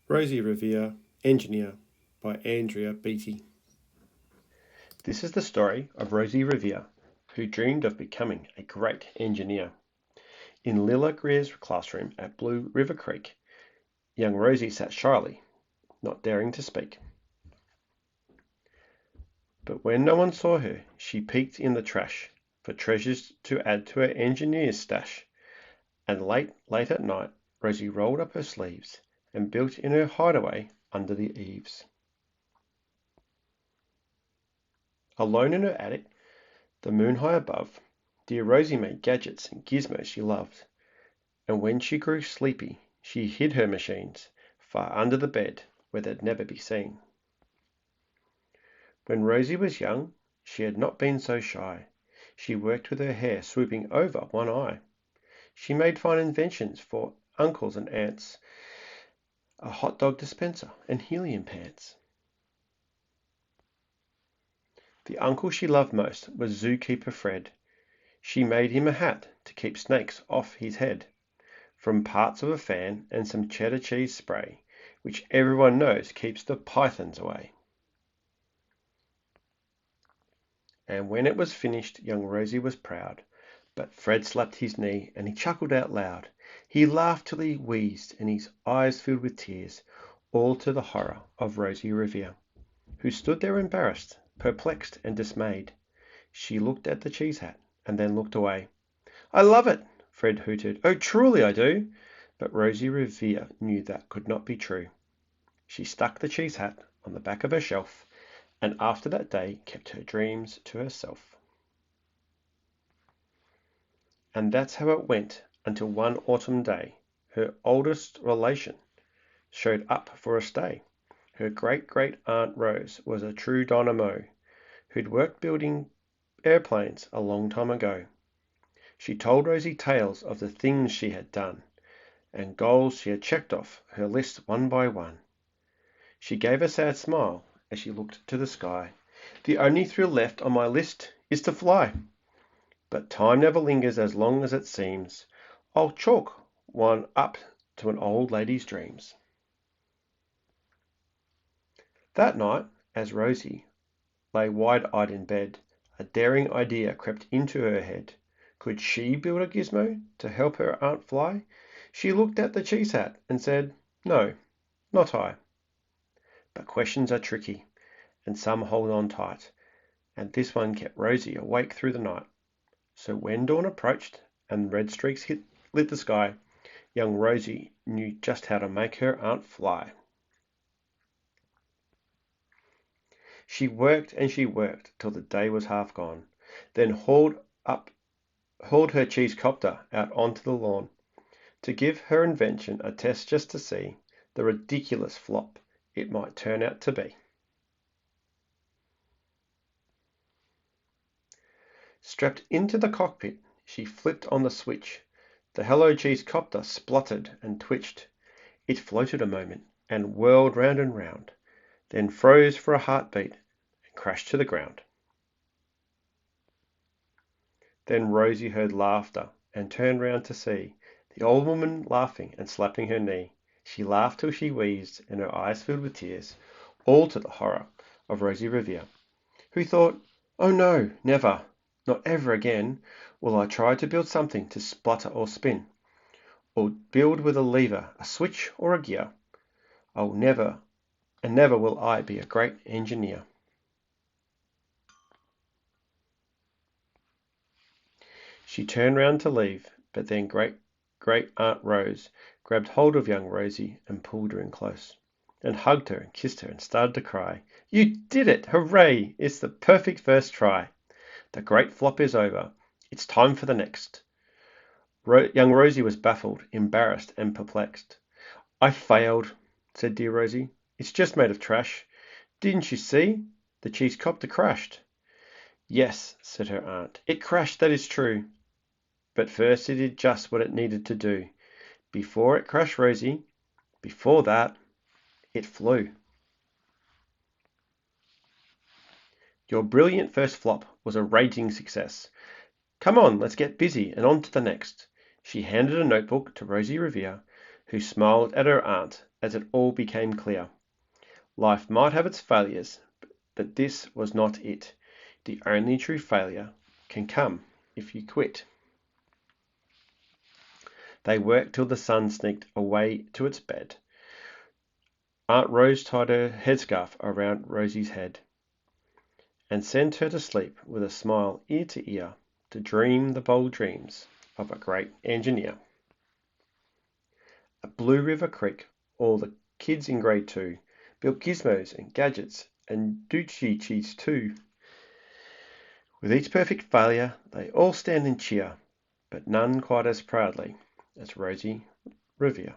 Rosie Revere, Engineer by Andrea Beattie. This is the story of Rosie Revere, who dreamed of becoming a great engineer. In Lilla Greer's classroom at Blue River Creek, young Rosie sat shyly, not daring to speak. But when no one saw her, she peeked in the trash for treasures to add to her engineer's stash. And late at night, Rosie rolled up her sleeves and built in her hideaway under the eaves. Alone in her attic, the moon high above, dear Rosie made gadgets and gizmos she loved. And when she grew sleepy, she hid her machines far under the bed where they'd never be seen. When Rosie was young, she had not been so shy. She worked with her hair swooping over one eye. She made fine inventions for uncles and aunts, a hot dog dispenser and helium pants. The uncle she loved most was zookeeper Fred. She made him a hat to keep snakes off his head, from parts of a fan and some cheddar cheese spray, which everyone knows keeps the pythons away. And when it was finished, young Rosie was proud, but Fred slapped his knee and he chuckled out loud. He laughed till he wheezed and his eyes filled with tears, all to the horror of Rosie Revere, who stood there embarrassed, perplexed and dismayed. She looked at the cheese hat and then looked away. "I love it," Fred hooted. "Oh, truly I do." But Rosie Revere knew that could not be true. She stuck the cheese hat on the back of her shelf, and after that day kept her dreams to herself. And that's how it went until one autumn day her oldest relation showed up for a stay. Her great-great-aunt Rose was a true dynamo who'd worked building airplanes a long time ago. She told Rosie tales of the things she had done and goals she had checked off her list one by one. She gave a sad smile as she looked to the sky. "The only thrill left on my list is to fly. But time never lingers as long as it seems. I'll chalk one up to an old lady's dreams." That night, as Rosie lay wide-eyed in bed, a daring idea crept into her head. Could she build a gizmo to help her aunt fly? She looked at the cheese hat and said, "No, not I." But questions are tricky, and some hold on tight, and this one kept Rosie awake through the night. So when dawn approached and red streaks lit the sky, young Rosie knew just how to make her aunt fly. She worked and she worked till the day was half gone, then hauled her cheese copter out onto the lawn to give her invention a test just to see the ridiculous flop it might turn out to be. Strapped into the cockpit, she flipped on the switch. The Hello Cheese copter spluttered and twitched. It floated a moment and whirled round and round, then froze for a heartbeat and crashed to the ground. Then Rosie heard laughter and turned round to see the old woman laughing and slapping her knee. She laughed till she wheezed and her eyes filled with tears, all to the horror of Rosie Revere, who thought, "Oh no, never, not ever again, will I try to build something to splutter or spin, or build with a lever, a switch, or a gear. I'll never, and never will I be a great engineer." She turned round to leave, but then great-great-aunt Rose grabbed hold of young Rosie and pulled her in close, and hugged her and kissed her and started to cry. "You did it! Hooray! It's the perfect first try. The great flop is over. It's time for the next." Young Rosie was baffled, embarrassed, and perplexed. "I failed," said dear Rosie. "It's just made of trash. Didn't you see? The cheese copter crashed." "Yes," said her aunt, "it crashed, that is true. But first it did just what it needed to do. Before it crashed, Rosie, before that, it flew." "Your brilliant first flop was a raging success. Come on, let's get busy and on to the next." She handed a notebook to Rosie Revere, who smiled at her aunt as it all became clear. Life might have its failures, but this was not it. The only true failure can come if you quit. They worked till the sun sneaked away to its bed. Aunt Rose tied her headscarf around Rosie's head and sent her to sleep with a smile ear to ear to dream the bold dreams of a great engineer. At Blue River Creek, all the kids in grade 2 built gizmos and gadgets and doochies too. With each perfect failure, they all stand and cheer, but none quite as proudly as Rosie Revere.